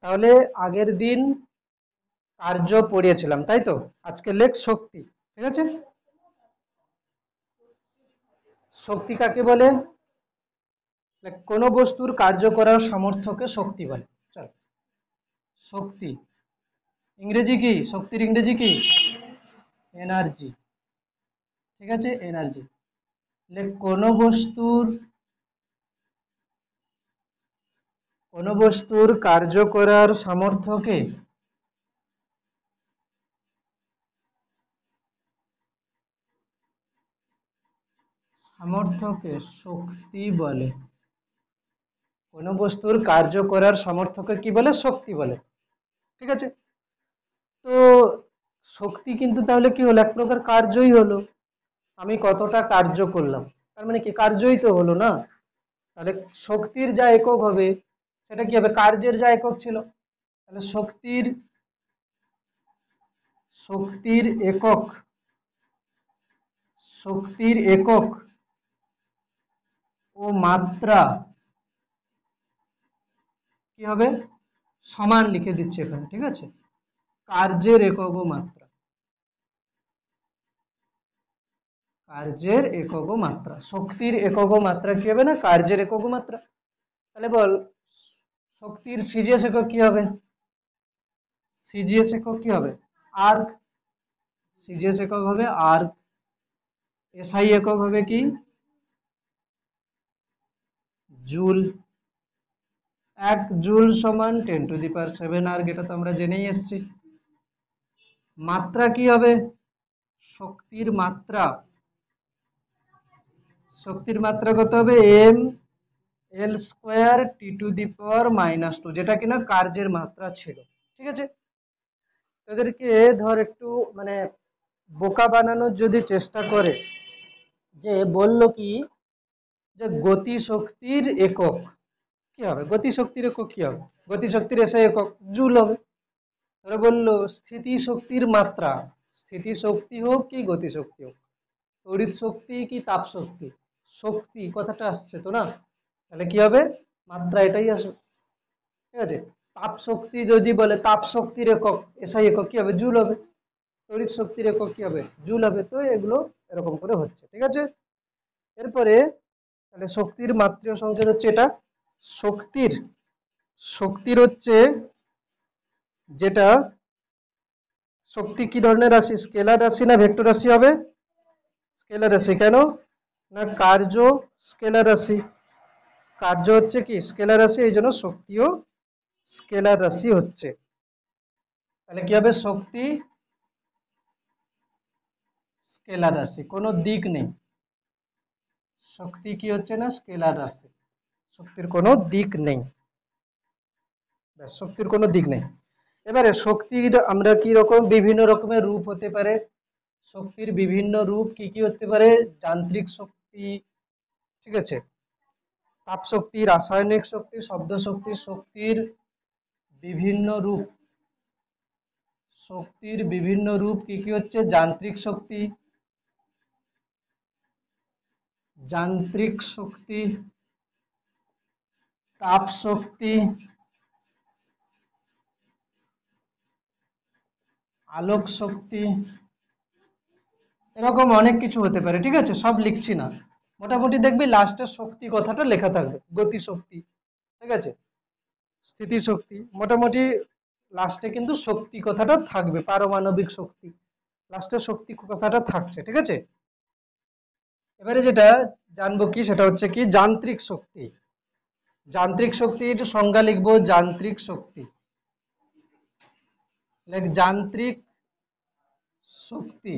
তাহলে আগের দিন কার্য পড়িয়েছিলাম, তাই তো? আজকে লেখ শক্তি। ঠিক আছে, শক্তি কাকে বলে? কোন বস্তুর কার্য করার সামর্থ্যকে শক্তি বলে। চল, শক্তি ইংরেজি কি? শক্তির ইংরেজি কি? এনার্জি। ঠিক আছে, এনার্জি। কোন বস্তুর কার্য করার সামর্থ্যকে শক্তি বলে। কোন বস্তুর কার্য করার সামর্থ্যকে কি বলে? শক্তি বলে। ঠিক আছে, তো শক্তি কিন্তু তাহলে কি হলো? এক প্রকার কার্যই হলো। আমি কতটা কার্য করলাম, তার মানে কি কার্যই তো হলো না? তাহলে শক্তির যা একক হবে সেটা কি হবে? কার্যের যা একক ছিল। তাহলে শক্তির একক ও মাত্রা কি হবে? সমান লিখে দিচ্ছি এখানে। ঠিক আছে, কার্যের একক ও মাত্রা, শক্তির একক ও মাত্রা কি হবে না? কার্যের একক ও মাত্রা। তাহলে বল, শক্তির সিজিএস একক কি হবে? সিজিএস একক কি হবে? আর্ক। সিজিএস একক হবে আর্ক। এসআই একক হবে কি? জুল। 1 জুল সমান 10⁷ আর্ক, এটা তো আমরা জেনেই এসেছি। মাত্রা কি হবে? শক্তির মাত্রা কত হবে? mL²T⁻², যেটা কিনা কার্যের মাত্রা ছিল। ঠিক আছে, তাদেরকে ধর একটু মানে বোকা বানানোর যদি চেষ্টা করে, যে বলল কি যে গতিশক্তির একক কি হবে? গতিশক্তির একক কি হবে? গতিশক্তির এসআই একক জুল হবে। তাহলে বললো স্থিতিশক্তির মাত্রা, স্থিতিশক্তি হোক কি গতিশক্তি হোক, তড়িৎ শক্তি কি তাপ শক্তি, শক্তি কথাটা আসছে তো না? তাহলে কি হবে? মাত্রা এটাই আসবে। ঠিক আছে, তাপ শক্তি যদি বলে তাপ শক্তির একক এসআই একক কি হবে? জুল হবে। তড়িৎ শক্তির একক কি হবে? জুল হবে। তো এগুলো এরকম করে হচ্ছে। ঠিক আছে, এরপরে তাহলে শক্তির মাত্রা সংকেত হচ্ছে এটা। শক্তির শক্তির হচ্ছে যেটা, শক্তি কি ধরনের রাশি? স্কেলার রাশি না ভেক্টর রাশি হবে? স্কেলার রাশি। কেন না? কার্য স্কেলার রাশি। কার্য হচ্ছে কি স্কেলার রাশি, এই জন্য শক্তিও স্কেলার রাশি হচ্ছে। তাহলে কি হবে? শক্তি স্কেলার রাশি, কোনো দিক নেই। শক্তি কি হচ্ছে না? স্কেলার রাশি, শক্তির কোনো দিক নেই। শক্তির কোনো দিক নেই। এবারে শক্তির আমরা কি রকম বিভিন্ন রকমের রূপ হতে পারে? শক্তির বিভিন্ন রূপ কি কি হতে পারে? যান্ত্রিক শক্তি, ঠিক আছে, তাপ শক্তি, রাসায়নিক শক্তি, শব্দ শক্তি। শক্তির বিভিন্ন রূপ কি কি হচ্ছে? যান্ত্রিক শক্তি, তাপ শক্তি, আলোক শক্তি, এরকম অনেক কিছু হতে পারে। ঠিক আছে, সব লিখছি না, মোটামুটি দেখবি লাস্টে শক্তি কথাটা লেখা থাকবে। গতি শক্তি, ঠিক আছে, স্থিতি শক্তি, মোটামুটি লাস্টে কিন্তু শক্তি কথাটা থাকবে। পারমাণবিক শক্তি, লাস্টে শক্তি কথাটা থাকছে। ঠিক আছে, এবারে যেটা জানবো কি সেটা হচ্ছে কি যান্ত্রিক শক্তি। যান্ত্রিক শক্তির সংজ্ঞা লিখবো। যান্ত্রিক শক্তি, যান্ত্রিক শক্তি,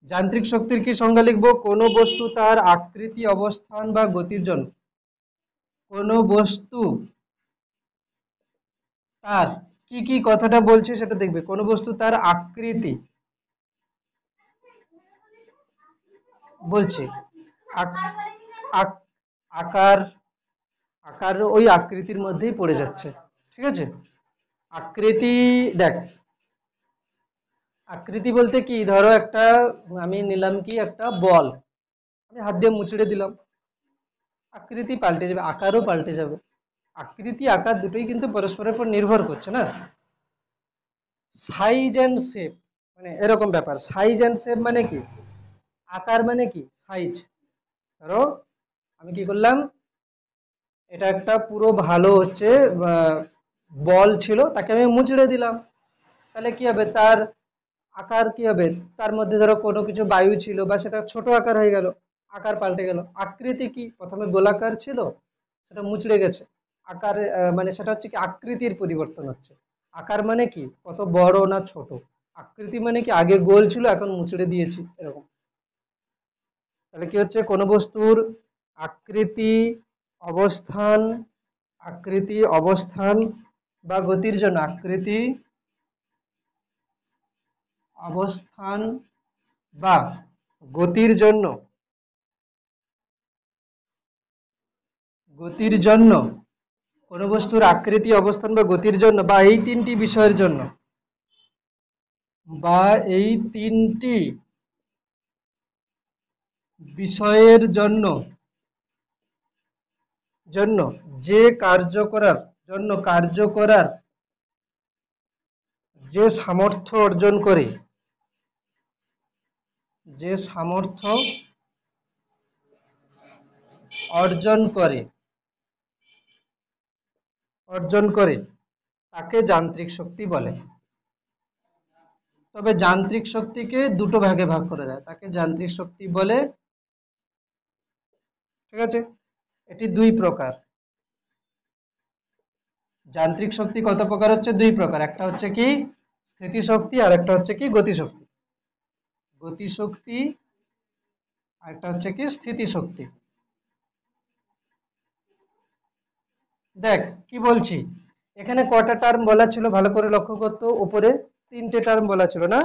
যান্ত্রিক শক্তির কি সংজ্ঞা লিখবো? কোন বস্তু তার আকৃতি, অবস্থান বা গতির জন্য, কোন বস্তু তার কি কি কথাটা বলছি সেটা দেখবে। কোন বস্তু তার আকৃতি বলছি, আকার, আকার ওই আকৃতির মধ্যেই পড়ে যাচ্ছে। ঠিক আছে, আকৃতি দেখ, আকৃতি বলতে কি, ধরো একটা আমি নিলাম কি একটা বল, আমি হাত দিয়ে মুচড়ে দিলাম, আকৃতি পাল্টে যাবে, আকারও পাল্টে যাবে। আকৃতি আকার দুটোই কিন্তু পরস্পরের উপর নির্ভর করছে না। সাইজ অ্যান্ড শেপ মানে এরকম ব্যাপার। সাইজ অ্যান্ড শেপ মানে কি, আকার মানে কি সাইজ। ধরো আমি কি করলাম, এটা একটা পুরো ভালো হচ্ছে বল ছিল, তাকে আমি মুচড়ে দিলাম, তাহলে কি হবে, তার আকার কি হবে, তার মধ্যে ধরো কোনো কিছু বায়ু ছিল বা সেটা ছোট আকার হয়ে গেল, আকার পাল্টে গেল। আকৃতি কি, প্রথমে গোলাকার ছিল সেটা মুচড়ে গেছে, আকার মানে সেটা হচ্ছে কি আকৃতির পরিবর্তন হচ্ছে। আকার মানে কি কত বড় না ছোট, আকৃতি মানে কি আগে গোল ছিল এখন মুচড়ে দিয়েছি এরকম। তাহলে কি হচ্ছে, কোন বস্তুর আকৃতি অবস্থান, আকৃতি অবস্থান বা গতির জন্য, আকৃতি অবস্থান বা গতির জন্য, গতির জন্য কোন বস্তুর আকৃতি অবস্থান বা গতির জন্য বা এই তিনটি বিষয়ের জন্য, বা এই তিনটি বিষয়ের জন্য জন্য যে কার্য করার জন্য কার্য করার যে সামর্থ্য অর্জন করে, যে সামর্থ্য অর্জন করে অর্জন করে তাকে যান্ত্রিক শক্তি বলে। তবে যান্ত্রিক শক্তিকে দুটো ভাগে ভাগ করা যায়, তাকে যান্ত্রিক শক্তি বলে। ঠিক আছে, এটি দুই প্রকার। যান্ত্রিক শক্তি কত প্রকার হচ্ছে, দুই প্রকার। একটা হচ্ছে কি স্থিতিশক্তি আর একটা হচ্ছে কি গতিশক্তি। গতিশক্তি আর একটা হচ্ছে কি স্থিতিশক্তি। দেখ কি বলছি, এখানে কটা টার্ম বলা ছিল ভালো করে লক্ষ্য করতো, উপরে তিনটে টার্ম বলা ছিল না।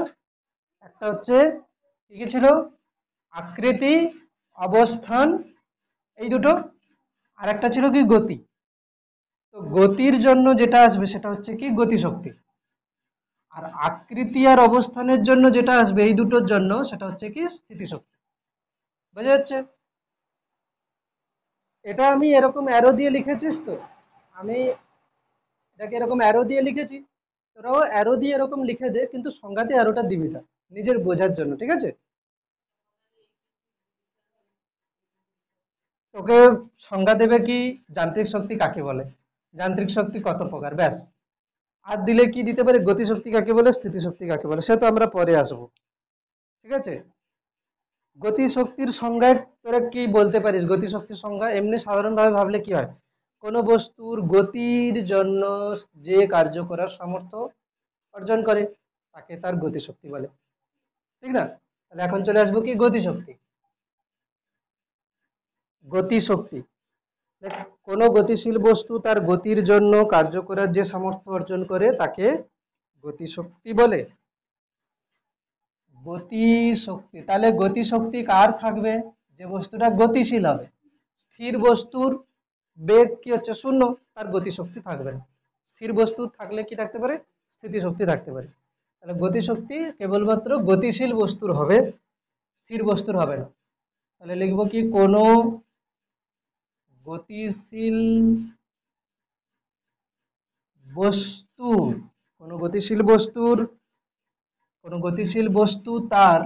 একটা হচ্ছে কি কি ছিল, আকৃতি অবস্থান এই দুটো, আর একটা ছিল কি গতি। তো গতির জন্য যেটা আসবে সেটা হচ্ছে কি গতিশক্তি, আর আকৃতি আর অবস্থানের জন্য যেটা আসবে এই দুটোর জন্য সেটা হচ্ছে কি স্থিতিশক্তি। বোঝা যাচ্ছে? এটা আমি এরকম অ্যারো দিয়ে লিখেছিস তো, আমি এটাকে এরকম অ্যারো দিয়ে লিখেছি, তোরাও অ্যারো দিয়ে এরকম লিখে দে, কিন্তু সংজ্ঞাতে অ্যারোটা দিবি না, নিজের বোঝার জন্য। ঠিক আছে, তোকে সংজ্ঞা দেবে কি যান্ত্রিক শক্তি কাকে বলে, যান্ত্রিক শক্তি কত প্রকার, ব্যাস। আর দিলে কি দিতে পারে, গতিশক্তি কাকে বলে, স্থিতিশক্তি কাকে বলে, সে তো আমরা পরে আসবো। ঠিক আছে, গতিশক্তির সংজ্ঞায় তোরা কি বলতে পারিস, গতিশক্তির সংজ্ঞা এমনি সাধারণভাবে ভাবলে কি হয়, কোন বস্তুর গতির জন্য যে কার্য করার সামর্থ্য অর্জন করে তাকে তার গতিশক্তি বলে। ঠিক না? তাহলে এখন চলে আসবো কি গতিশক্তি। গতিশক্তি, দেখ, কোনো গতিশীল বস্তু তার গতির জন্য কার্য করার যে সামর্থ্য অর্জন করে তাকে গতিশক্তি বলে। গতিশক্তি, তাহলে গতিশক্তি কার থাকবে, যে বস্তুটা গতিশীল হবে। স্থির বস্তুর বেগ কি হচ্ছে শূন্য, তার গতিশক্তি থাকবে না। স্থির বস্তু থাকলে কি থাকতে পারে, স্থিতিশক্তি থাকতে পারে। তাহলে গতিশক্তি কেবলমাত্র গতিশীল বস্তুর হবে, স্থির বস্তুর হবে না। তাহলে লিখবো কি, কোনো গতিশীল বস্তু, কোনো গতিশীল বস্তুর, কোনো গতিশীল বস্তু তার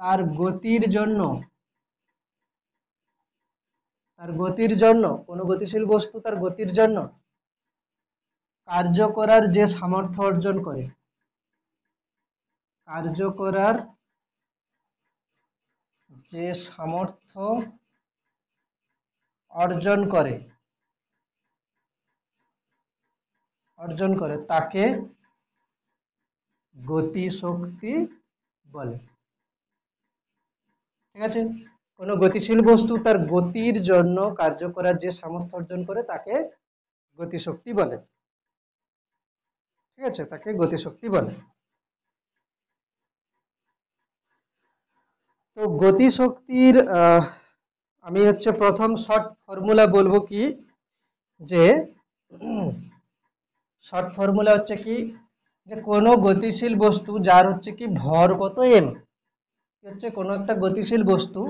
তার গতির জন্য, তার গতির জন্য, কোনো গতিশীল বস্তু তার গতির জন্য কার্য করার যে সামর্থ্য অর্জন করে, কার্য করার যে সামর্থ্য অর্জন করে, অর্জন করে তাকে গতিশক্তি বলে। ঠিক আছে, কোনো গতিশীল বস্তু তার গতির জন্য কার্য করার যে সামর্থ্য অর্জন করে তাকে গতিশক্তি বলে। ঠিক আছে, তাকে গতিশক্তি বলে। তো গতিশক্তির আমি হচ্ছে প্রথম শর্ট ফর্মুলা বলবো কি, যে শর্ট ফর্মুলা হচ্ছে কি, যে কোনো গতিশীল বস্তু যার হচ্ছে কি ভর কত এম, হচ্ছে কোনো একটা গতিশীল বস্তু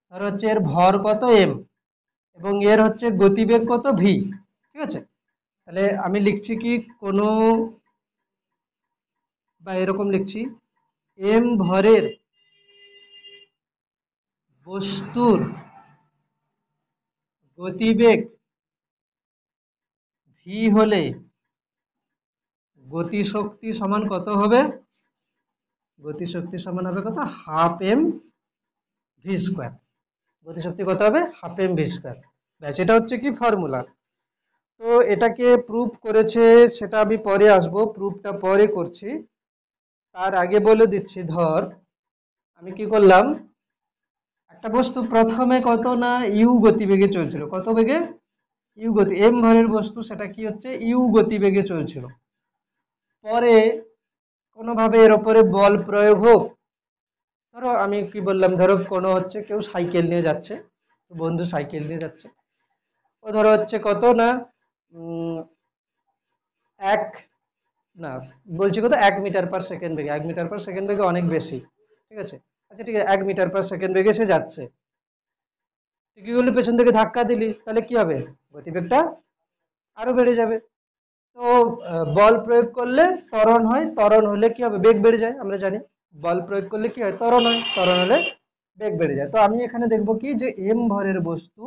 ধর হচ্ছে এর ভর কত এম, এবং এর হচ্ছে গতিবেগ কত ভি। ঠিক আছে, তাহলে আমি লিখছি কি কোনো, বা এরকম লিখছি, এম ভরের বস্তুর গতিবেগ ভি হলে গতিশক্তি সমান কত হবে? গতিশক্তি সমান হবে কত? Half M V square. গতিশক্তি কত হবে? Half M V square. ব্যাস, এটা হচ্ছে কি ফর্মুলা। তো এটাকে প্রুফ করেছে, সেটা আমি পরে আসবো, প্রুফটা পরে করছি। তার আগে বলে দিচ্ছি, ধর আমি কি করলাম, একটা বস্তু প্রথমে কত না ইউ গতিবেগে চলছিল, কত বেগে? ইউ গতি, এম ভরের বস্তু, সেটা কি হচ্ছে ইউ গতিবেগে চলছিল। পরে কোনোভাবে এর উপরে বল প্রয়োগ হোক, ধরো আমি কি বললাম, ধরো কোনো হচ্ছে কেউ সাইকেল নিয়ে যাচ্ছে, বন্ধু সাইকেল নিয়ে যাচ্ছে, ও ধরো হচ্ছে কত না এক, না বলছি কত, 1 মিটার পার সেকেন্ড বেগে, 1 মিটার পার সেকেন্ড বেগে অনেক বেশি। ঠিক আছে, আচ্ছা ঠিক আছে, 1 মিটার পার সেকেন্ড বেগে সে যাচ্ছে। তুই কি করলি, পেছন থেকে ধাক্কা দিলি, তাহলে কি হবে? গতিবেগটা আরো বেড়ে যাবে। তো বল প্রয়োগ করলে ত্বরণ হয়, ত্বরণ হলে কি হবে? বেগ বেড়ে যায়, আমরা জানি বল প্রয়োগ করলে কি হয়? ত্বরণ হয়, ত্বরণ হলে বেগ বেড়ে যায়। তো আমি এখানে দেখবো কি, যে এম ভরের বস্তু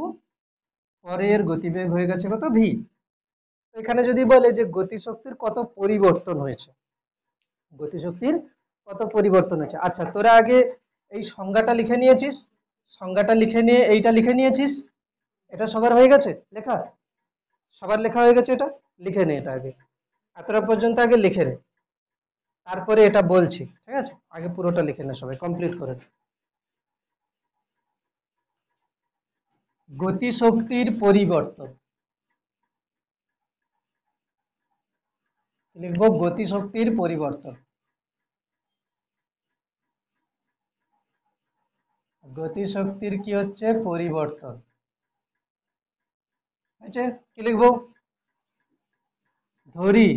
পরের গতিবেগ হয়ে গেছে কত? ভি। এখানে যদি বলে যে গতিশক্তির কত পরিবর্তন হয়েছে, গতিশক্তির কত পরিবর্তন হয়েছে, আচ্ছা তোরা আগে এই সংজ্ঞাটা লিখে নিয়েছিস, সংজ্ঞাটা লিখে নিয়ে এইটা লিখে নিয়েছিস, এটা সবার হয়ে গেছে লেখা? সবার লেখা হয়ে গেছে? এটা লিখে নে, এটা আগে এতটা পর্যন্ত আগে লিখে নে, তারপরে এটা বলছি। ঠিক আছে, আগে পুরোটা লিখে নে, সবাই কমপ্লিট করে নে। গতিশক্তির পরিবর্তন লিখবো, গতিশক্তির পরিবর্তন। গতিশক্তির কি হচ্ছে? পরিবর্তন। আচ্ছা, কি লিখবো? ধরি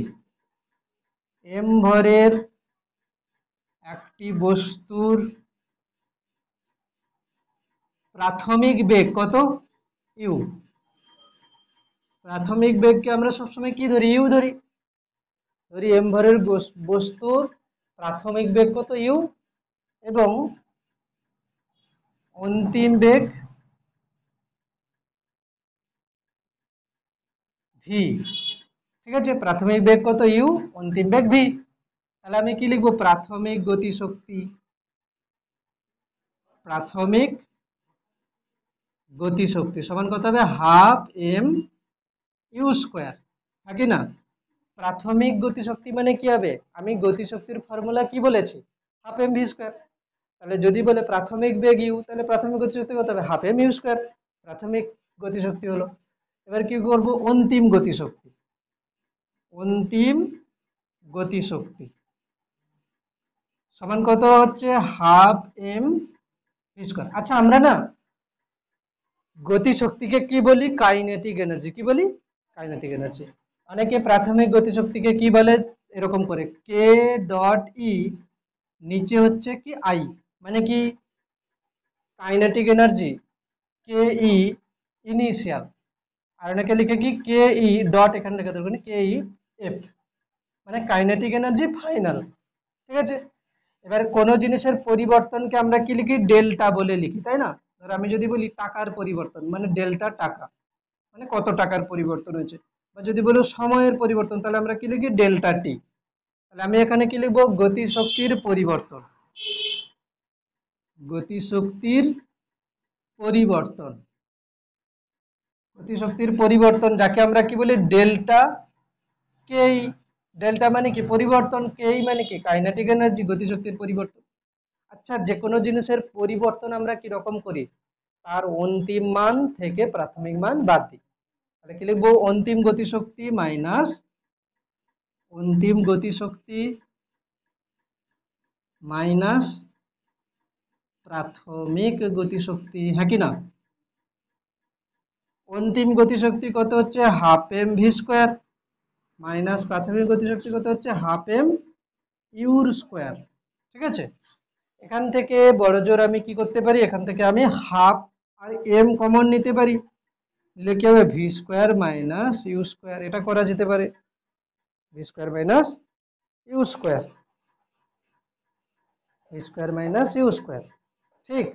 এম ভরের একটি বস্তুর প্রাথমিক বেগ কত? ইউ। প্রাথমিক বেগকে আমরা সবসময় কি ধরি? ইউ ধরি। ধরি এম ভরের বস্তুর প্রাথমিক বেগ কত? ইউ, এবং অন্তিম বেগ ভি। ঠিক আছে, প্রাথমিক বেগ কত? ইউ, অন্তিম বেগ ভি। তাহলে আমি কি লিখবো? প্রাথমিক গতিশক্তি, প্রাথমিক গতিশক্তি সমান কত হবে? হাফ এম ইউ স্কোয়ার, নাকি না? প্রাথমিক গতিশক্তি মানে কি হবে? আমি গতিশক্তির ফর্মুলা কি বলেছি? Half M V square. তাহলে যদি বলে প্রাথমিক বেগ ইউ, তাহলে প্রাথমিক গতিশক্তি কত হবে? Half M U square. প্রাথমিক গতিশক্তি হলো। এবার কি করব? অন্তিম গতিশক্তি, অন্তিম গতিশক্তি সমান কত হচ্ছে? Half M V square. আচ্ছা, আমরা না গতিশক্তিকে কি বলি? Kinetic energy. কি বলি? Kinetic energy. অনেকে প্রাথমিক গতিশক্তিকে কি বলে? এরকম করে, কে ডট ই, নিচে হচ্ছে কি আই, মানে কি কাইনেটিক এনার্জি, কে ই ইনিশিয়াল, আর অনেকে লিখে কি কে ই ডট, এখানে লেখা দরকার নেই, কে ই এফ, মানে কাইনেটিক এনার্জি ফাইনাল। ঠিক আছে, এবার কোনো জিনিসের পরিবর্তনকে আমরা কি লিখি? ডেল্টা বলে লিখি, তাই না? ধর আমি যদি বলি টাকার পরিবর্তন, মানে ডেল্টা টাকা, মানে কত টাকার পরিবর্তন হয়েছে। বা যদি বলো সময়ের পরিবর্তন, তাহলে আমরা কি লিখি? ডেল্টা টি। তাহলে আমি এখানে কি লিখবো? গতিশক্তির পরিবর্তন, গতিশক্তির পরিবর্তন, গতিশক্তির পরিবর্তন, যাকে আমরা কি বলি? ডেল্টা কেই। ডেল্টা মানে কি? পরিবর্তন, কেই মানে কি? কাইনেটিক এনার্জি, গতিশক্তির পরিবর্তন। আচ্ছা, যে কোনো জিনিসের পরিবর্তন আমরা কি রকম করি? তার অন্তিম মান থেকে প্রাথমিক মান বাদ দিই। তাহলে কি লিখবো? অন্তিম গতিশক্তি মাইনাস অন্তিম গতিশক্তি মাইনাস প্রাথমিক গতিশক্তি, হ্যাঁ কি না? অন্তিম গতিশক্তি কত হচ্ছে? Half M V square, minus প্রাথমিক গতিশক্তি কত হচ্ছে? হাফ এম ইউর স্কোয়ার। ঠিক আছে, এখান থেকে বড় জোর আমি কি করতে পারি? এখান থেকে আমি হাফ আর এম কমন নিতে পারি। নিলে কি হবে V square minus U square, এটা করা যেতে পারে, V square minus U square, V square minus U square, ঠিক।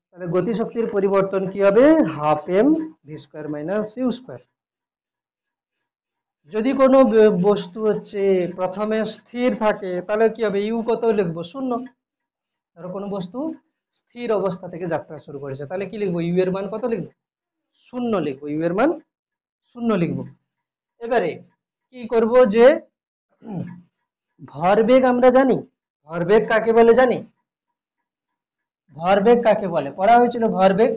তাহলে গতিশক্তির পরিবর্তন কি হবে, half M V square minus U square. যদি কোনো বস্তু হচ্ছে প্রথমে স্থির থাকে তাহলে কি হবে, ইউ কত লিখবো, শূন্য। ধরো কোনো বস্তু স্থির অবস্থা থেকে যাত্রা শুরু করেছে, তাহলে কি লিখবো, ইউ এর মান কত লিখবো, শূন্য লিখবো, ইউ এর মান শূন্য লিখবো। এবারে কি করব, যে ভরবেগ আমরা জানি, ভরবেগ কাকে বলে জানি, ভরবেগ কাকে বলে পড়া হয়েছিল, ভরবেগ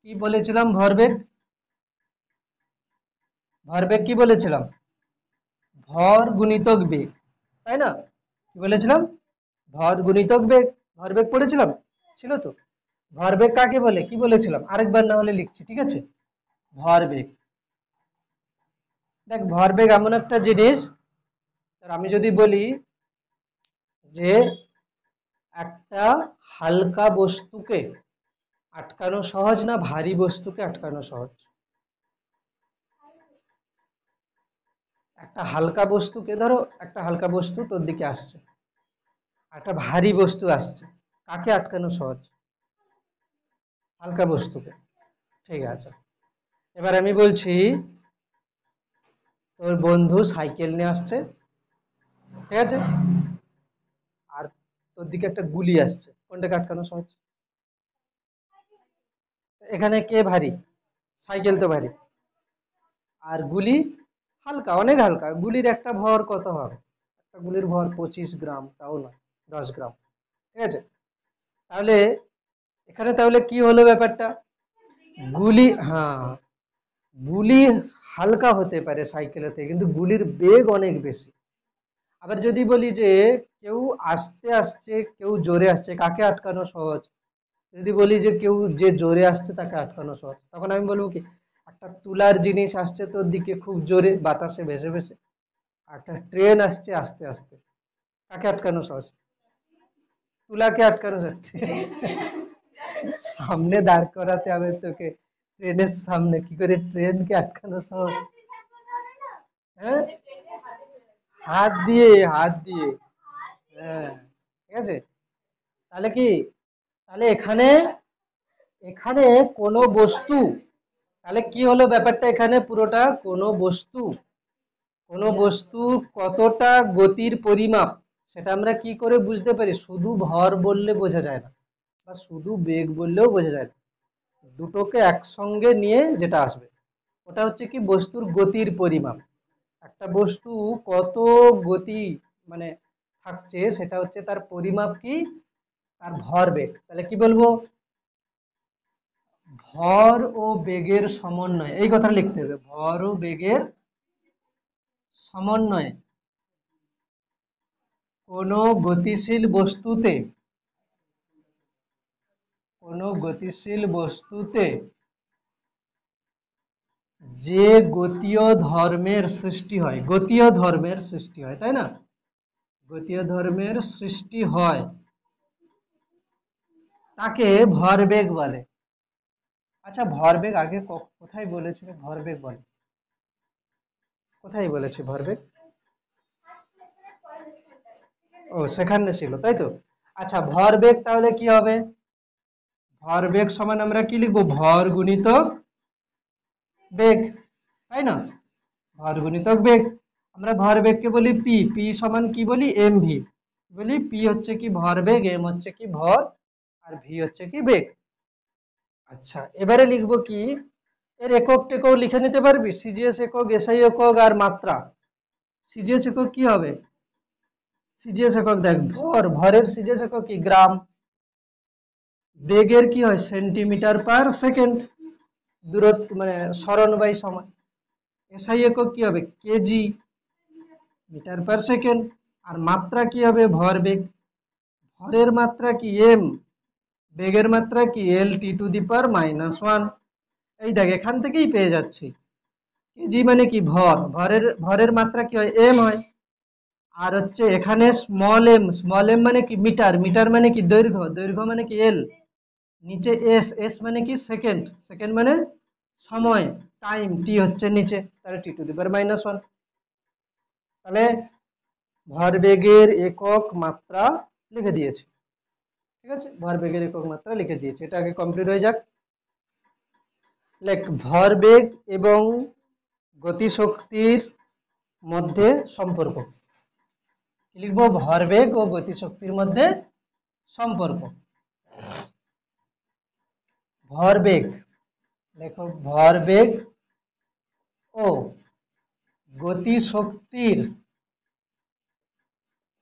কি বলেছিলাম, ভরবেগ, ভরবেগ কি বলেছিলাম, ভর গুণিতক বেগ, তাই না, কি বলেছিলাম, ভর গুণিতক বেগ, ভরবেগ পড়েছিলাম, ছিল তো। ভরবেগ কাকে বলে কি বলেছিলাম, আরেকবার না হলে লিখছি, ঠিক আছে। ভরবেগ, দেখ ভরবেগ এমন একটা জিনিস, আমি যদি বলি যে একটা হালকা বস্তুকে আটকানো সহজ না ভারী বস্তুকে আটকানো সহজ, একটা হালকা বস্তুকে, ধরো একটা হালকা বস্তু তোর দিকে আসছে, একটা ভারী বস্তু আসছে, কাকে আটকানো সহজ, হালকা বস্তুকে, ঠিক আছে। এবার আমি বলছি তোর বন্ধু সাইকেল নিয়ে আসছে, ঠিক আছে, আর তোর দিকে একটা গুলি আসছে, কোনটাকে আটকানো সহজ, এখানে কে ভারী, সাইকেল তো ভারী, আর গুলি হালকা, অনেক হালকা, গুলির একটা ভর কত হবে, একটা গুলির ভর 25 গ্রাম, তাও না 10 গ্রাম, ঠিক আছে। তাহলে এখানে তাহলে কি হলো ব্যাপারটা, গুলি, হ্যাঁ গুলি হালকা হতে পারে সাইকেলেতে, কিন্তু গুলির বেগ অনেক বেশি। আবার যদি বলি যে কেউ আস্তে আসছে কেউ জোরে আসছে, কাকে আটকানো সহজ, যদি বলি যে কেউ যে জোরে আসছে তাকে আটকানো সহজ, তখন আমি বলবো কি, একটা তুলার জিনিস আসছে তোর দিকে খুব জোরে বাতাসে ভেসে ভেসে, আর একটা ট্রেন আসছে আস্তে আস্তে, কাকে আটকানো সহজ, তুলাকে আটকানো যাচ্ছে। সামনে দাঁড় করাতে হবে তোকে, ট্রেনের সামনে, কি করে ট্রেনকে আটকানো সহজ, হ্যাঁ হাত দিয়ে, হাত দিয়ে, হ্যাঁ ঠিক আছে। তাহলে কি, তাহলে এখানে, এখানে কোনো বস্তু, তাহলে কি হলো ব্যাপারটা, এখানে পুরোটা কোনো বস্তু, কোনো বস্তু কতটা গতির পরিমাপ, সেটা আমরা কি করে বুঝতে পারি, শুধু ভর বললে বোঝা যায় না, বা শুধু বেগ বললেও বোঝা যায় না, দুটোকে একসঙ্গে নিয়ে যেটা আসবে ওটা হচ্ছে কি বস্তুর গতির পরিমাপ। একটা বস্তু কত গতি মানে থাকছে সেটা হচ্ছে তার পরিমাপ কি, তার ভর বেগ। তাহলে কি বলবো, ভর ও বেগের সমন্বয়, এই কথা লিখতে হবে, ভর ও বেগের সমন্বয়ে কোনো গতিশীল বস্তুতে, কোনো গতিশীল বস্তুতে যে গতীয় ধর্মের সৃষ্টি হয়, গতীয় ধর্মের সৃষ্টি হয়, তাই না, গতীয় ধর্মের সৃষ্টি হয় তাকে ভরবেগ বলে। আচ্ছা ভরবেগ আগে কোথায় বলেছিল, ভরবেগ বলে কোথায় বলেছে ভরবেগ, ও সেখানে ছিল তাই তো। আচ্ছা ভরবেগ তাহলে কি হবে, ভরবেগ সমান আমরা কি লিখবো, ভর গুণিতক বেগ, তাই না, ভর গুণিতক বেগ। আমরা ভরবেগকে বলি পি, পি সমান কি বলি, এম ভি, বলি পি হচ্ছে কি ভরবেগ, এম হচ্ছে কি ভর, আর ভি হচ্ছে কি বেগ। আচ্ছা এবারে লিখবো কি, এর একক টেকক লিখে নিতে পারবি, সিজিএস একক, এসআই একক আর মাত্রা। সিজিএস একক কি হবে, সিজিএস একক দেখ ভর, ভরের সিজিএস একক কি গ্রাম, বেগের কি হয় সেন্টিমিটার পার সেকেন্ড, দূরত্ব মানে সরণ বাই সময়। এসআই একক কি হবে কেজি, মিটার পার সেকেন্ড। আর মাত্রা কি হবে ভরবেগ, ভরের মাত্রা কি এম, বেগের মাত্রা কি এল টি টু দি পাওয়ার -1। এই দেখ এখান থেকেই পেয়ে যাচ্ছি, কেজি মানে কি ভর, ভরের ভরের মাত্রা কি হয় এম হয়, আর হচ্ছে এখানে স্মল এম, স্মল এম মানে কি মিটার, মিটার মানে কি দৈর্ঘ্য, দৈর্ঘ্য মানে কি এল, নিচে এস, এস মানে কি সেকেন্ড, সেকেন্ড মানে সময়, টাইম, টি হচ্ছে নিচে, তাহলে টি টু দি পাওয়ার -1। তাহলে ভরবেগের একক মাত্রা লিখে দিয়েছি, ঠিক আছে, ভরবেগের একক মাত্রা লিখে দিয়েছি। এটা আগে কমপ্লিট হয়ে যাক। লেখ ভরবেগ এবং গতিশক্তির মধ্যে সম্পর্ক। কি লিখবো? ভরবেগ ও গতিশক্তির মধ্যে সম্পর্ক। ভরবেগ, দেখো ভরবেগ ও গতিশক্তির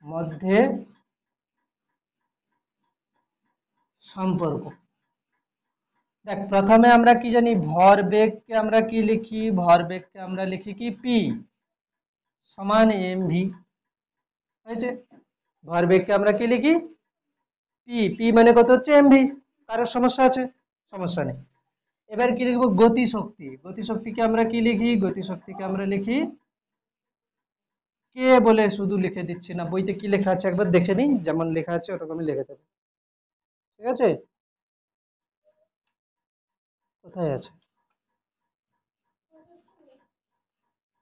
মধ্যে সম্পর্ক। দেখ প্রথমে আমরা কি জানি, ভরবেগকে আমরা কি লিখি? ভরবেগকে আমরা লিখি কি পি সমান এমভি, হয়েছে? ভরবেগকে আমরা কি লিখি? পি, পি মানে কত হচ্ছে? এমভি। কারোর সমস্যা আছে? সমস্যা নেই। এবার কি লিখবো? গতিশক্তি, গতিশক্তিকে আমরা কি লিখি? গতিশক্তিকে আমরা লিখি কে বলে শুধু লিখে দিচ্ছি না, বইতে কি লেখা আছে একবার দেখে নিই, যেমন লেখা আছে ওরকম আমি লিখে দেবো, ঠিক আছে? কোথায় আছে?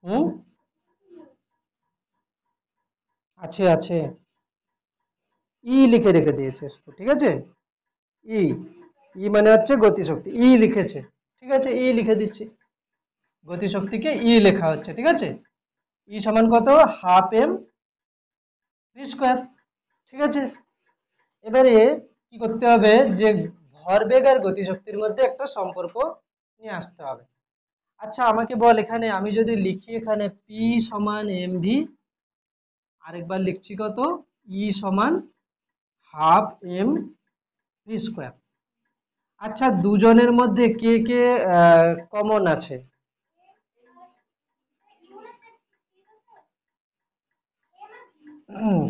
হুম, আছে আছে, ই লিখে রেখে দিয়েছে, ঠিক আছে? ই, ই মানে হচ্ছে গতিশক্তি, ই লিখেছে, ঠিক আছে, ই লিখে দিচ্ছি, গতিশক্তিকে ই লেখা হচ্ছে, ঠিক আছে? ই সমান কত? হাফ এম ভি স্কোয়ার, ঠিক আছে? এবারে কি করতে হবে, যে ভরবেগ আর গতিশক্তির মধ্যে একটা সম্পর্ক নিয়ে আসতে হবে। আচ্ছা আমাকে বল, এখানে আমি যদি লিখি এখানে পি সমান এম ভি, আরেকবার লিখছি কত? ই সমান হাফ এম ভি স্কোয়ার। আচ্ছা দুজনের মধ্যে কে কে কমন আছে?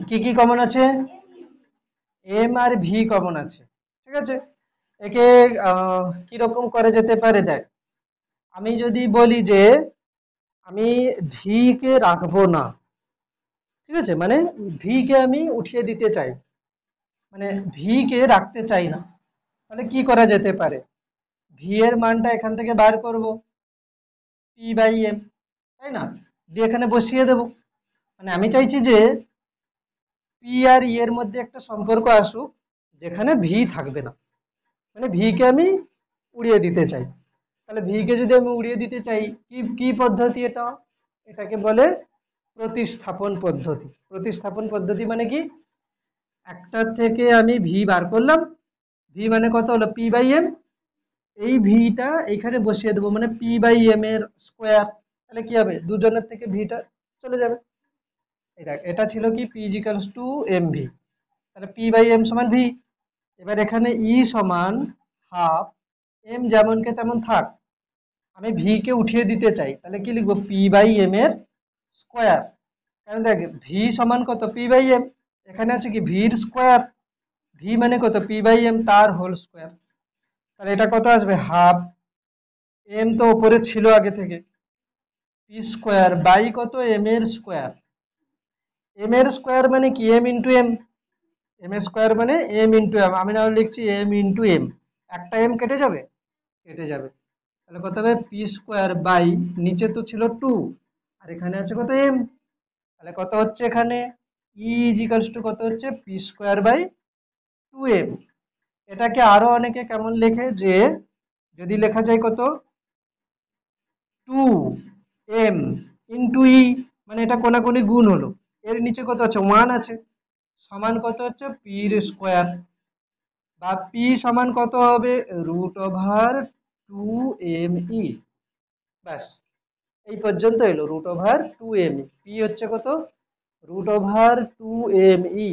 কি কি কমন আছে? এম আর ভি কমন আছে, ঠিক আছে? একে কিরকম করে যেতে পারে, দেখ আমি যদি বলি যে আমি ভি কে রাখবো না, ঠিক আছে, মানে ভি কে আমি উঠিয়ে দিতে চাই, মানে ভি কে রাখতে চাই না, তাহলে কি করা যেতে পারে? ভি এর মানটা এখান থেকে বার করব, পি বাই এম, তাই না? দিয়ে এখানে বসিয়ে দেব, মানে আমি চাইছি যে পি আর ই এর মধ্যে একটা সম্পর্ক আসুক যেখানে ভি থাকবে না, মানে ভি কে আমি উড়িয়ে দিতে চাই। তাহলে ভি কে যদি আমি উড়িয়ে দিতে চাই, কি কি পদ্ধতি এটা? এটাকে বলে প্রতিস্থাপন পদ্ধতি। প্রতিস্থাপন পদ্ধতি মানে কি? একটা থেকে আমি ভি বার করলাম, ভি মানে কত হলো? পি বাই এম, এই ভিটা এখানে বসিয়ে দেবো, মানে পি বাই এম এর স্কোয়ার। তাহলে কি হবে? দুজনের থেকে ভিটা চলে যাবে। এই দেখ এটা ছিল কি? P equals to M V, তাহলে পি বাই এম সমান ভি। এবার এখানে ই সমান হাফ এম যেমনকে তেমন থাক, আমি ভি কে উঠিয়ে দিতে চাই, তাহলে কি লিখবো? পি বাই এম এর স্কোয়ার। কারণ দেখ ভি সমান কত? পি বাই এম, এখানে আছে কি ভির স্কোয়ার, ভি মানে কত? পি বাই এম তার হোল স্কোয়ার। তাহলে এটা কত আসবে? হাফ এম তো উপরে ছিল আগে থেকে, পি স্কোয়ার বাই কত? এম এর স্কোয়ার। এম এর স্কোয়ার মানে কি? এম ইন্টু এম, এম এর স্কোয়ার মানে এম ইন্টু এম, আমি না লিখছি এম ইন্টু এম, একটা এম কেটে যাবে, কেটে যাবে। তাহলে কত হবে? পি স্কোয়ার বাই, নিচে তো ছিল টু আর এখানে আছে কত? এম। তাহলে কত হচ্ছে এখানে? ই ইজিক্যালস টু কত হচ্ছে? P square by two M. এটাকে আরো অনেকে কেমন লেখে, যে যদি লেখা যায় কত? টু এম ইন্টু ই, মানে এটা কোনাকুনি গুণ হলো, এর নিচে কত আছে? ওয়ান আছে, সমান কত হচ্ছে? পির স্কোয়ার, বা পি সমান কত হবে? Root over two M E. ব্যাস এই পর্যন্ত এলো, root over two M E. P হচ্ছে কত? Root over two M E.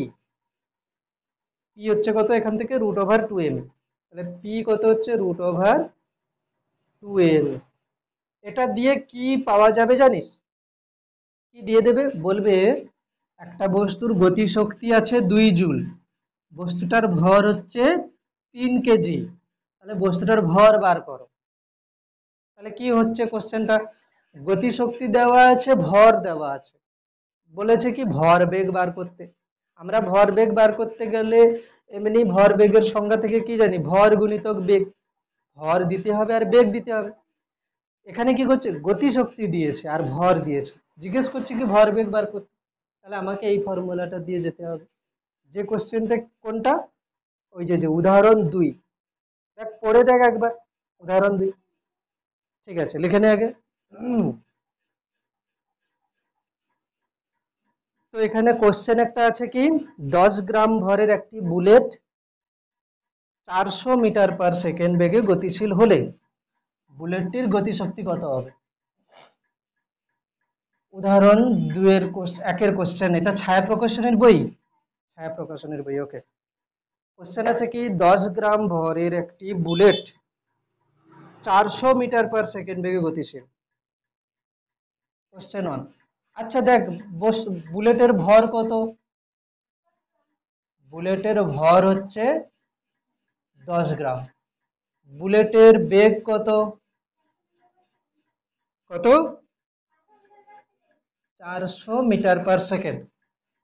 P হচ্ছে কত এখান থেকে? Root over two M E. তাহলে পি কত হচ্ছে? Root over two M. এটা দিয়ে কি পাওয়া যাবে জানিস? কি দিয়ে দেবে? বলবে একটা বস্তুর গতিশক্তি আছে 2 জুল, বস্তুটার ভর হচ্ছে 3 কেজি, তাহলে বস্তুটার ভর বার করো। তাহলে কি হচ্ছে কোশ্চেনটা? গতিশক্তি দেওয়া আছে, ভর দেওয়া আছে, বলেছে কি ভর বেগ বার করতে। আমরা ভর বেগ বার করতে গেলে এমনি ভর বেগের সংজ্ঞা থেকে কি জানি, ভর গুণিতক বেগ, ভর দিতে হবে আর বেগ দিতে হবে। এখানে কি করছে, গতিশক্তি দিয়েছে আর ভর দিয়েছে, জিজ্ঞেস করছে কি ভর বেগ বার করতে, তাহলে আমাকে এই ফর্মুলাটা দিয়ে যেতে হবে। যে কোশ্চেনটা কোনটা, ওই যে উদাহরণ 2, দেখ পড়ে দেখ একবার উদাহরণ 2। ঠিক আছে, লিখে নে আগে। তো এখানে কোশ্চেন একটা আছে কি, 10 গ্রাম ভরের একটি বুলেট 400 মিটার পার সেকেন্ড বেগে গতিশীল হলে বুলেটটির গতিশক্তি কত হবে। উদাহরণ 1-এর কোশ্চেন, এটা ছায়া প্রকাশনের বই, ছায়া প্রকাশনের বই। ওকে, কোশ্চেন আছে কি 10 গ্রাম ভরের একটি বুলেট 400 মিটার পার সেকেন্ড বেগে গতিশীল। কোশ্চেন 1। আচ্ছা দেখ, বুলেটের ভর কত, বুলেটের ভর হচ্ছে 10 গ্রাম, বুলেটের বেগ কত, কত 400 মিটার পার সেকেন্ড।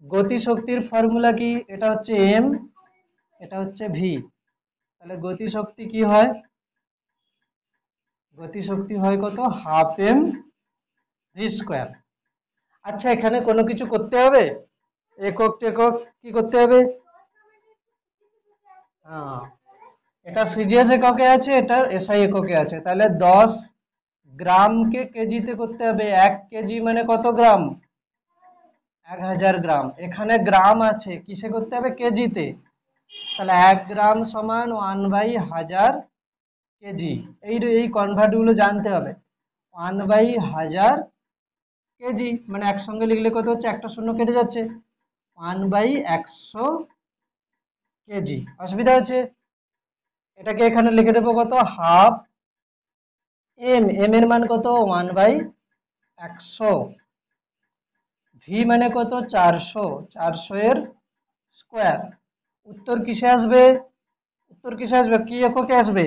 গতিশক্তির ফর্মুলা কি, এটা হচ্ছে এম, এটা হচ্ছে ভি, তাহলে গতিশক্তি কি হয়, গতিশক্তি হয় কত, হাফ এম ভি স্কোয়ার। আচ্ছা এখানে কোনো কিছু করতে হবে, একক টেকক কি করতে হবে, হ্যাঁ এটা সিজিএস এককে আছে, এটা এসআই এককে আছে, তাহলে 10 গ্রামকে কেজিতে করতে হবে, 1 কেজি মানে কত গ্রাম, 1000 গ্রাম। এখানে গ্রাম আছে, কিসে করতে হবে, কেজিতে, তাহলে 1 গ্রাম সমান 1/1000 কেজি। এই কনভার্ট গুলো জানতে হবে, 1/1000 কেজি মানে একসঙ্গে লিখলে কত হচ্ছে, একটা শূন্য কেটে যাচ্ছে, 1/100 কেজি। অসুবিধা আছে, এটাকে এখানে লিখে দেবো কত, হাফ এম, এম এর মান কত 1/100, ভি মানে কত 400, 400 এর স্কোয়ার। উত্তর কিসে আসবে, উত্তর কিসে আসবে, কি এককে আসবে,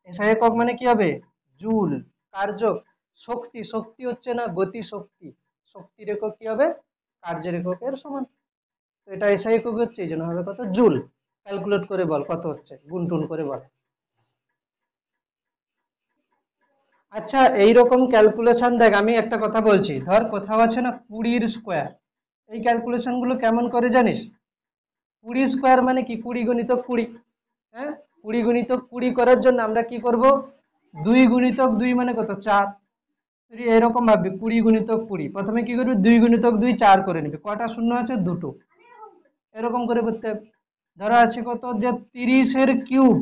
এসআই একক মানে কি হবে, জুল। কার্য, শক্তি, শক্তি হচ্ছে না গতি শক্তি, শক্তির একক কি হবে, কার্যের এককের সমান। তো এটা এসআই একক হচ্ছে, এই জন্য হবে কত, জুল। ক্যালকুলেট করে বল কত হচ্ছে, গুণ টুন করে বল। আচ্ছা এইরকম ক্যালকুলেশন দেখ, আমি একটা কথা বলছি, ধর কোথাও আছে না 20 স্কোয়ার, এই ক্যালকুলেশন গুলো কেমন করে জানিস, 20 স্কোয়ার মানে কি, 20 গুণিতক 20, হ্যাঁ 20 গুণিতক 20 করার জন্য আমরা কি করব, 2 গুণিতক 2 মানে কত 4, তুই এরকম ভাববি 20 গুণিতক 20, প্রথমে কি করবি 2 গুণিতক 2 4 করে নিবি, কটা শূন্য আছে, দুটো, এরকম করে করতে হবে। ধরো আছে কত, যে 30 এর কিউব,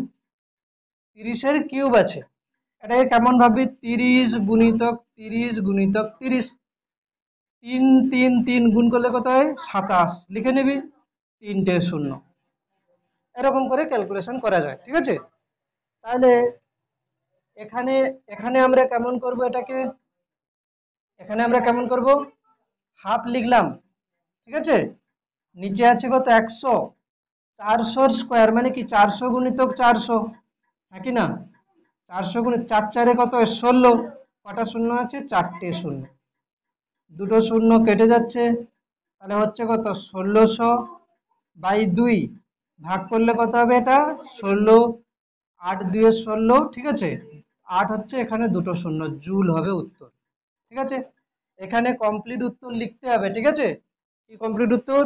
30 এর কিউব আছে, এটাকে কেমন ভাববি, 30 গুণিতক 30 গুণিতক 30, 3 3 3 গুণ করলে কত হয় 27, লিখে নিবি, তিনটে শূন্য, এরকম করে ক্যালকুলেশন করা যায়। ঠিক আছে, তাহলে এখানে এখানে আমরা কেমন করব এটাকে, এখানে আমরা কেমন করব, হাফ লিখলাম, ঠিক আছে, নিচে আছে কত 100, 400 স্কোয়ার মানে কি 400 গুণিতক 400, হ্যাঁ কি না, 400 গুণিত 4 4 কত 16, কটা শূন্য আছে, চারটে শূন্য, দুটো শূন্য কেটে যাচ্ছে, তাহলে হচ্ছে কত 1600/2, ভাগ করলে কত হবে, এটা 16, 8 2 16, ঠিক আছে, 8 হচ্ছে এখানে দুটো শূন্য, জুল হবে উত্তর। ঠিক আছে, এখানে কমপ্লিট উত্তর লিখতে হবে। ঠিক আছে, কি কমপ্লিট উত্তর,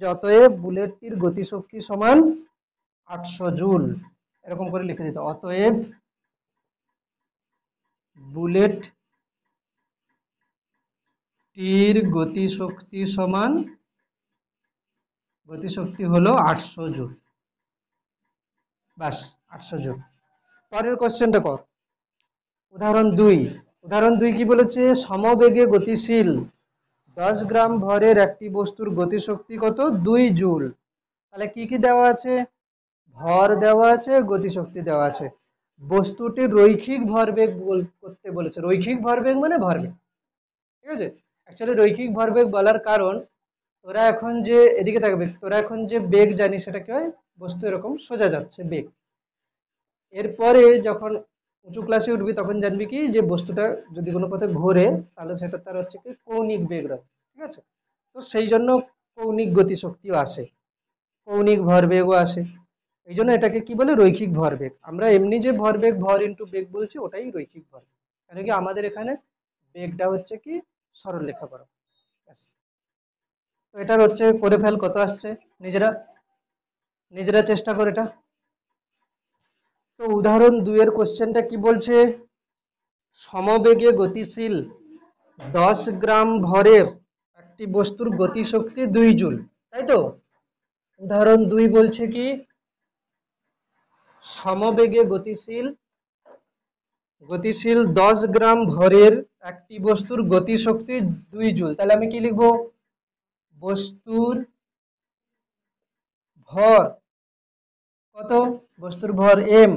যে অতএব বুলেটটির গতিশক্তি সমান 800 জুল, এরকম করে লিখে দিতে, অতএব বুলেটটির গতিশক্তি সমান, গতিশক্তি হলো 800 জুল, বাস 800 জুল। পরের কোশ্চেনটা কর, উদাহরণ 2। উদাহরণ 2 কি বলেছে, সমবেগে গতিশীল 10 গ্রাম ভরের একটি বস্তুর গতিশক্তি কত, 2 জুল। তাহলে কি কি দেওয়া আছে, ভর দেওয়া আছে, গতিশক্তি দেওয়া আছে, বস্তুটির রৈখিক ভরবেগ করতে বলেছে, রৈখিক ভরবেগ মানে ভরবেগ। ঠিক আছে, অ্যাকচুয়ালি রৈখিক ভরবেগ বলার কারণ, তোরা এখন যে এদিকে থাকবে, তোরা এখন যে বেগ জানিস সেটা কি হয়, বস্তু এরকম সোজা যাচ্ছে বেগ, এরপরে যখন উঁচু ক্লাসে উঠবি তখন জানবি কি, যে বস্তুটা যদি কোনো পথে ঘোরে তাহলে সেটা তার হচ্ছে কি কৌণিক বেগ রয়েছে। ঠিক আছে, তো সেই জন্য কৌণিক গতিশক্তিও আসে। কৌণিক ভরবেগও আসে। এই জন্য এটাকে কি বলে, রৈখিক ভরবেগ। আমরা এমনি যে ভরবেগ, ভর ইন্টু বেগ বলছি, ওটাই রৈখিক ভরবেগ। কেন কি আমাদের এখানে বেগটা হচ্ছে কি সরলরেখা বরাবর। ব্যাস। তো এটার হচ্ছে করে ফেল, কত আসছে নিজেরা নিজেরা চেষ্টা করে এটা। তো উদাহরণ 2 এর কোশ্চেনটা কি বলছে, সমবেগে গতিশীল 10 গ্রাম ভরের একটি বস্তুর গতিশক্তি 2 জুল, তাই তো। উদাহরণ 2 বলছে কি, সমবেগে গতিশীল 10 গ্রাম ভরের একটি বস্তুর গতিশক্তি 2 জুল। তাহলে আমি কি লিখবো, বস্তুর ভর কত, বস্তুর ভর এম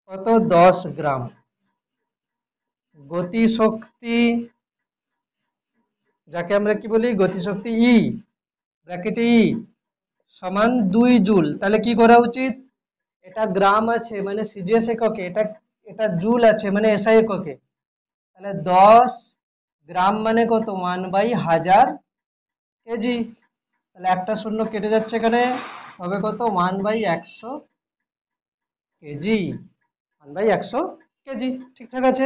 কত 10 গ্রাম, গতিশক্তি যাকে আমরা কি বলি, গতিশক্তি ই, ব্র্যাকেটে ই সমান 2 জুল। তাহলে কি করা উচিত, এটা গ্রাম আছে মানে সিজিএস এককে, এটা এটা জুল আছে মানে এসআই এককে। তাহলে 10 গ্রাম মানে কত, 1/1000 কেজি। তাহলে একটা শূন্য কেটে যাচ্ছে, এখানে হবে কত, 1/100 কেজি, 1/100 কেজি। ঠিকঠাক আছে।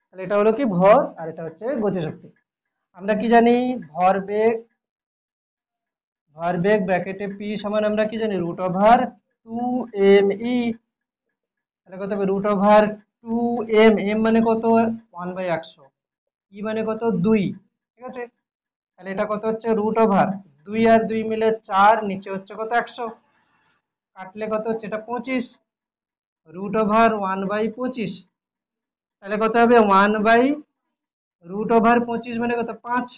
তাহলে এটা হলো কি ভর, আর এটা হচ্ছে গতিশক্তি। আমরা কি জানি, ভরবেগ ভরবেগ ব্র্যাকেটে পি সমান আমরা কি জানি, √2mE। তাহলে কত হবে, √2m, m মানে কত 1/100, ই মানে কত 2, ঠিক আছে। তাহলে এটা কত হচ্ছে, √2 আর 2 মিলে 4, নিচে হচ্ছে কত 100, কাটলে কত হচ্ছে, এটা 25, √1/25। তাহলে কত হবে, 1/√25 মানে কত 5,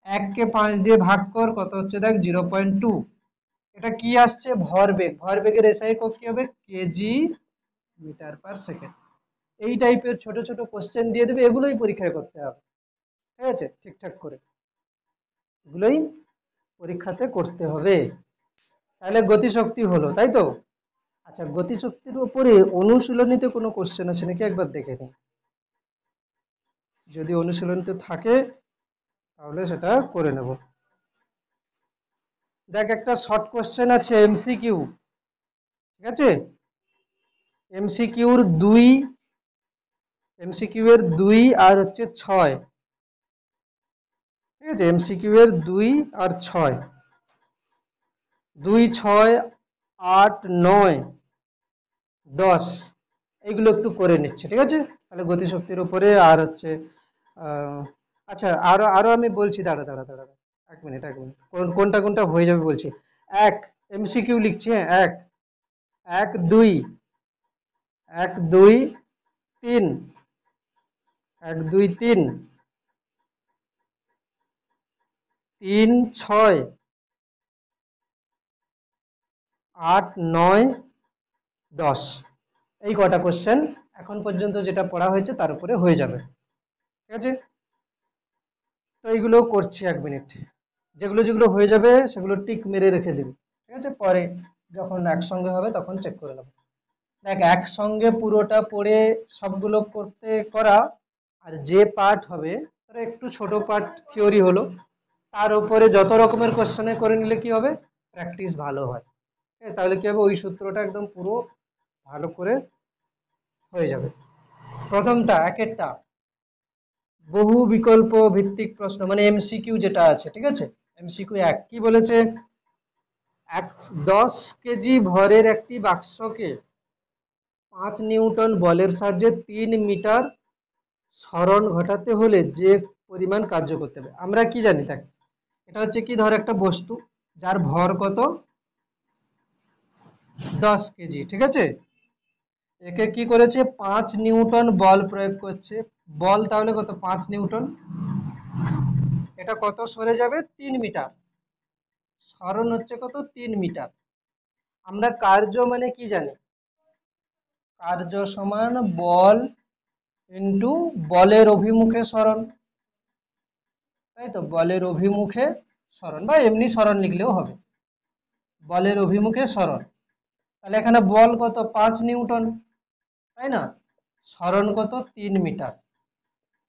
1 কে 5 দিয়ে ভাগ কর, কত হচ্ছে দেখ 0.2। এটা কি আসছে, ভরবেগ। ভরবেগের এসআই একক কি হবে, কেজি মিটার পার সেকেন্ড। এই টাইপের ছোট ছোট কোশ্চেন দিয়ে দেবে, এগুলোই পরীক্ষায় করতে হবে, ঠিক আছে, ঠিকঠাক করে এগুলোই পরীক্ষাতে করতে হবে। তাহলে গতিশক্তি হলো, তাই তো। আচ্ছা, গতিশক্তির উপরে অনুশীলনীতে কোনো কোশ্চেন আছে নাকি একবার দেখে নিই, যদি অনুশীলনীতে থাকে তাহলে সেটা করে নেব। দেখ, একটা শর্ট কোশ্চেন আছে এমসিকিউ, ঠিক আছে। এমসিকিউর 2, এমসিকিউ এর 2 আর হচ্ছে 6, ঠিক আছে। এমসিকিউ এর 2 আর 6, 2, 6, 8, 9, 10 এইগুলো একটু করে নিচ্ছে, ঠিক আছে। তাহলে গতিশক্তির উপরে আর হচ্ছে আচ্ছা, আরো আরো আমি বলছি, দাঁড়া দাঁড়া দাঁড়া, 1 মিনিট 1 মিনিট, কোনটা কোনটা হয়ে যাবে বলছি। এক, এমসিকিউ লিখছি, হ্যাঁ, 1, 1, 2, 1, 2, 3, 1, 2, 3, 3, 6, 8, 9, 10, এই কটা কোশ্চেন এখন পর্যন্ত যেটা পড়া হয়েছে তার উপরে হয়ে যাবে, ঠিক আছে। তো এইগুলো করছি 1 মিনিট, যেগুলো যেগুলো হয়ে যাবে সেগুলো টিক মেরে রেখে দিবি, ঠিক আছে। পরে যখন একসঙ্গে হবে তখন চেক করে নেবো। দেখ, একসঙ্গে পুরোটা পড়ে সবগুলো করতে করা, আর যে পার্ট হবে তার একটু ছোট পার্ট থিওরি হলো, তার উপরে যত রকমের কোশ্চেনে করে নিলে কি হবে, প্র্যাকটিস ভালো হয়। তাহলে কি হবে, ওই সূত্রটা একদম পুরো ভালো করে হয়ে যাবে। প্রথমটা, একেরটা বহু বিকল্প ভিত্তিক প্রশ্ন মানে এমসিকিউ যেটা আছে, ঠিক আছে। এমসিকিউ 1 কি বলেছে, 10 কেজি ভরের একটি বাক্সকে 5 নিউটন বলের সাহায্যে 3 মিটার সরণ ঘটাতে হলে যে পরিমাণ কার্য করতে হবে। আমরা কি জানি, দেখ, এটা হচ্ছে কি, ধর একটা বস্তু যার ভর কত 10 কেজি, ঠিক আছে। একে কি করেছে, 5 নিউটন বল প্রয়োগ করছে। বল তাহলে কত, 5 নিউটন, এটা কত সরে যাবে, 3 মিটার, সরণ হচ্ছে কত, 3 মিটার। আমরা কার্য মানে কি জানি, কার্য সমান বল ইন্টু বলের অভিমুখে সরণ, তাই তো। বলের অভিমুখে সরণ বা এমনি সরণ লিখলেও হবে, বলের অভিমুখে সরণ। তাহলে এখানে বল কত, 5 নিউটন, তাই না, সরণ কত, 3 মিটার।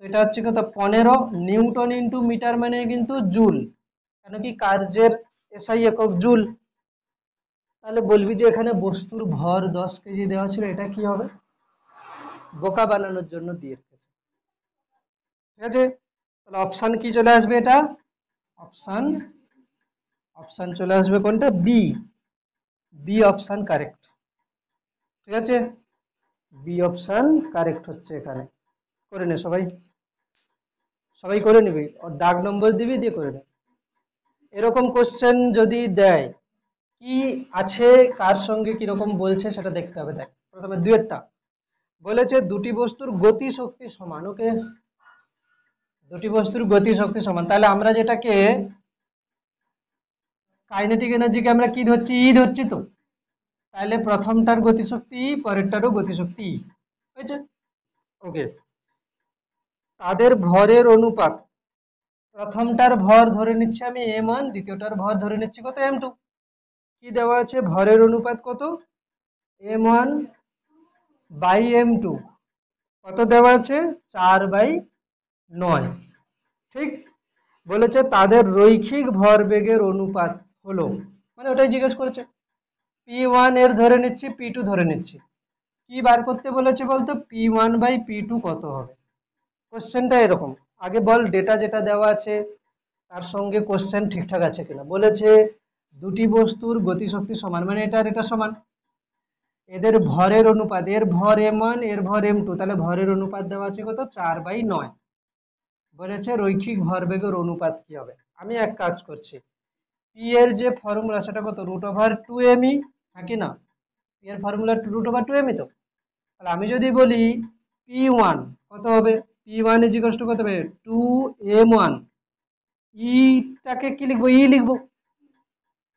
এটা হচ্ছে কত, 15 নিউটন ইন্টু মিটার মানে কিন্তু জুল, কেন কি কার্যের এসআই একক জুল। তাহলে বলবি যে এখানে বস্তুর ভর 10 কেজি দেওয়া ছিল, এটা কি হবে? বোকা বানানোর জন্য দিয়ে রেখেছে। ঠিক আছে, তাহলে অপশন কি চলে আসবে? এটা অপশন অপশন চলে আসবে কোনটা? বি। B option correct. ঠিক আছে, বি অপশন কারেক্ট হচ্ছে এখানে। করে নে সবাই, সবাই করে নিবি, ওর দাগ নম্বর দিবি, দিয়ে করে নে। এরকম কোশ্চেন যদি দেয়, কি আছে কার সঙ্গে কিরকম বলছে সেটা দেখতে হবে। দেখ প্রথমে দুয়েরটা বলেছে দুটি বস্তুর গতি শক্তি সমান। ওকে, দুটি বস্তুর গতি শক্তি সমান, তাহলে আমরা যেটাকে কাইনেটিক এনার্জিকে আমরা কি ধরছি? ই ধরছি তো। তাহলে প্রথমটার গতিশক্তি ই, পরেরটারও গতিশক্তি ই হয়েছে। ওকে, তাদের ভরের অনুপাত, প্রথমটার ভর ধরে নিচ্ছি আমি m1, দ্বিতীয়টার ভর ধরে নিচ্ছি কত? m2। কি দেওয়া আছে? ভরের অনুপাত কত? m1 বাই m2 কত দেওয়া আছে? 4/9। ঠিক, বলেছে তাদের রৈখিক ভরবেগের অনুপাত হলো, মানে ওটাই জিজ্ঞেস করেছে। p1 এর ধরে নিচ্ছি, p2 ধরে নিচ্ছি, কি বার করতে বলেছে বলতো? p1/p2 কত হবে? কোশ্চেনটা এরকম। আগে বল ডেটা যেটা দেওয়া আছে তার সঙ্গে কোশ্চেন ঠিকঠাক আছে কিনা। বলেছে দুটি বস্তুর গতিশক্তি সমান, মানে এটা আর এটা সমান। এদের ভরের অনুপাত, এর ভর m1, এর ভর m2, তাহলে ভরের অনুপাত দেওয়া আছে কত? 4/9। বলেছে রৈখিক ভরবেগের অনুপাত কি হবে? আমি এক কাজ করছি, পি এর যে ফর্মুলা সেটা কত? √2mE, হ্যাঁ কি না? পি এর ফর্মুলা √2mE তো। তাহলে আমি যদি বলি p1 কত হবে? p1 = কত হবে? 2m1। ইটাকে কি লিখবো? ই লিখবো।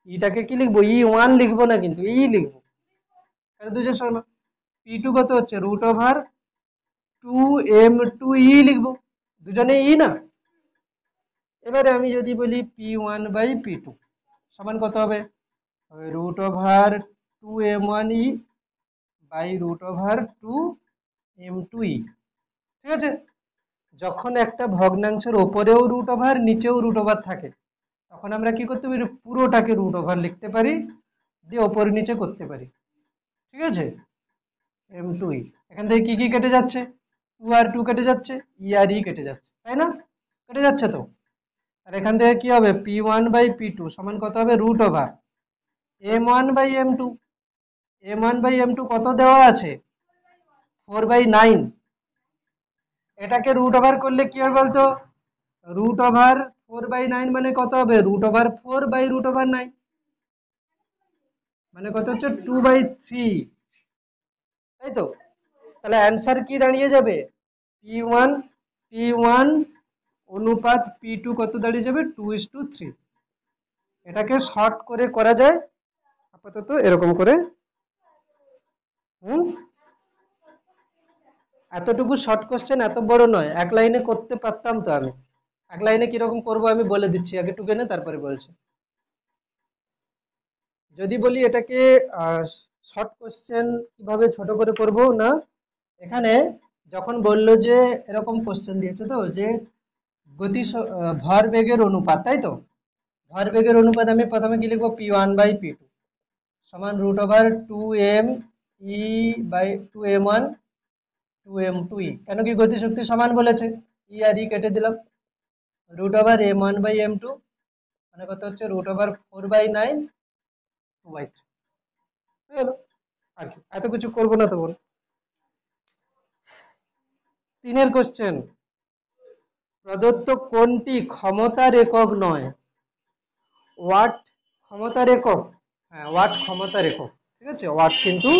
ইটাকে কি লিখবো? ই1 লিখবো না, কিন্তু ই লিখবো। তাহলে দুইজন সমান। p2 কত হচ্ছে? √2m2e লিখবো, দুজনে ই না। এবারে আমি যদি বলি p1/p2 সমান কত হবে? √2m1e by √2m2e। ঠিক আছে, যখন একটা ভগ্নাংশের ওপরেও √, নিচেও √, থাকে তখন আমরা কি করতে পারি? পুরোটাকে √, লিখতে পারি, দিয়ে ওপর নিচে করতে পারি। ঠিক আছে, m2e, এখান থেকে কি কি কেটে যাচ্ছে? 2 আর 2 কেটে যাচ্ছে, ই আর ই কেটে যাচ্ছে, তাই না? কেটে যাচ্ছে তো। আর এখান থেকে কি হবে? p1/p2 সমান কত হবে? √m1/m2। m1/m2 কত দেওয়া আছে? 4/9। এটাকে √, করলে কি হবে বলতো? √4/9 মানে কত হবে? √4/√9 মানে কত হচ্ছে? 2/3, তাই তো। তাহলে অ্যান্সার কি দাঁড়িয়ে যাবে? p1 p1 অনুপাত p2 কত দাঁড়িয়ে যাবে? 2:3। এটাকে শর্ট করে করা যায় আপাতত এরকম করে। হুম, এতটুকু শর্ট কোশ্চেন এত বড় নয়, এক লাইনে করতে পারতাম তো আমি। এক লাইনে কিরকম করব আমি বলে দিচ্ছি, আগে টুকে নে তারপরে বলছি। যদি বলি এটাকে শর্ট কোশ্চেন কিভাবে ছোট করে করব না, এখানে যখন বললো যে এরকম কোশ্চেন দিয়েছে তো যে ভর বেগের অনুপাত, তাই তো। ভর বেগের অনুপাত আমি প্রথমে কি লিখবো? p1/p2 সমান √2m/e বাই 2m1 2m2e। কেন কি গতিশক্তি সমান বলেছে, ই আর ই কেটে দিলাম। √m1/m2 মানে কত হচ্ছে? √4/9 2/3 হয়ে গেল। আর কি, এত কিছু করবো না তখন। 3 কোশ্চেন, প্রদত্ত কোনটি ক্ষমতার একক নয়? ওয়াট ক্ষমতার একক, হ্যাঁ ওয়াট ক্ষমতার একক। ঠিক আছে, ওয়াট কিন্তু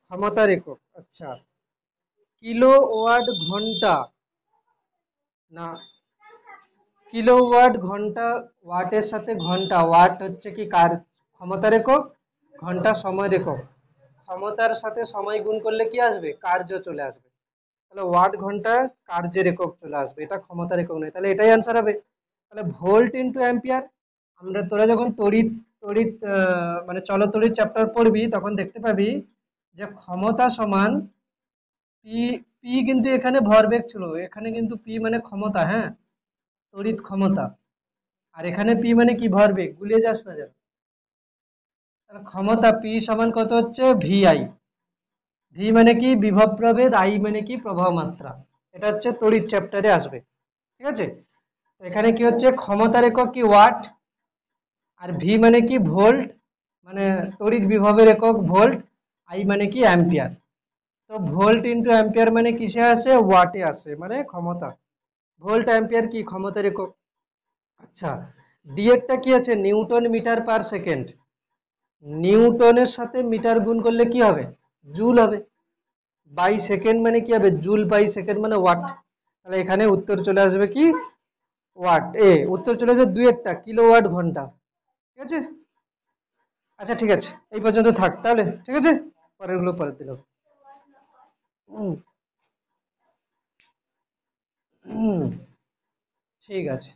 ক্ষমতার একক। আচ্ছা, কিলোওয়াট ঘন্টা না, কিলোওয়াট ঘন্টা, ওয়াটের সাথে ঘন্টা, ওয়াট হচ্ছে কি কার ক্ষমতার একক, ঘন্টা সময়ের একক। ক্ষমতার সাথে সময় গুণ করলে কি আসবে? কার্য চলে আসবে। তাহলে ওয়াট ঘন্টা কার্যের একক চলে আসবে, এটা ক্ষমতার একক নয়, তাহলে এটাই অ্যান্সার হবে। তাহলে ভোল্ট ইন্টু অ্যাম্পিয়ার। আমরা তোরা যখন তড়িৎ তড়িৎ মানে চলতড়িৎ চ্যাপ্টার পড়বি তখন দেখতে পাবি যে ক্ষমতা সমান পি। পি কিন্তু এখানে ভরবেগ ছিল, এখানে কিন্তু পি মানে ক্ষমতা, হ্যাঁ তড়িৎ ক্ষমতা। আর এখানে পি মানে কি? ভরবেগ, গুলিয়ে যাস না যেন। তাহলে ক্ষমতা পি সমান কত হচ্ছে ভিআই। ভি মানে কি বিভব প্রভেদ, আই মানে কি প্রবাহ মাত্রা। এটা হচ্ছে তড়িৎ চ্যাপ্টারে আসবে। ঠিক আছে, তো এখানে কি হচ্ছে ক্ষমতার একক কি ওয়াট, আর ভি মানে কি ভোল্ট, মানে তড়িৎ বিভবের একক ভোল্ট, আই মানে কি অ্যাম্পিয়ার। তো ভোল্ট ইন্টু অ্যাম্পিয়ার মানে কিসে আসে, ওয়াটে আসে, মানে ক্ষমতা। ভোল্ট অ্যাম্পিয়ার কি ক্ষমতার একক। আচ্ছা, ডি এরটা কি আছে নিউটন মিটার পার সেকেন্ড। নিউটনের সাথে মিটার গুণ করলে কি হবে, জুল হবে। বাই সেকেন্ড মানে কি হবে, জুল বাই সেকেন্ড মানে ওয়াট। তাহলে এখানে উত্তর চলে আসবে কি ওয়াট। উত্তর চলে আসবে দুইয়েরটা কিলোওয়াট ঘন্টা। ঠিক আছে, আচ্ছা ঠিক আছে, এই পর্যন্ত থাক তাহলে। ঠিক আছে, পরের গুলো পরে দিলাম। হুম হুম, ঠিক আছে।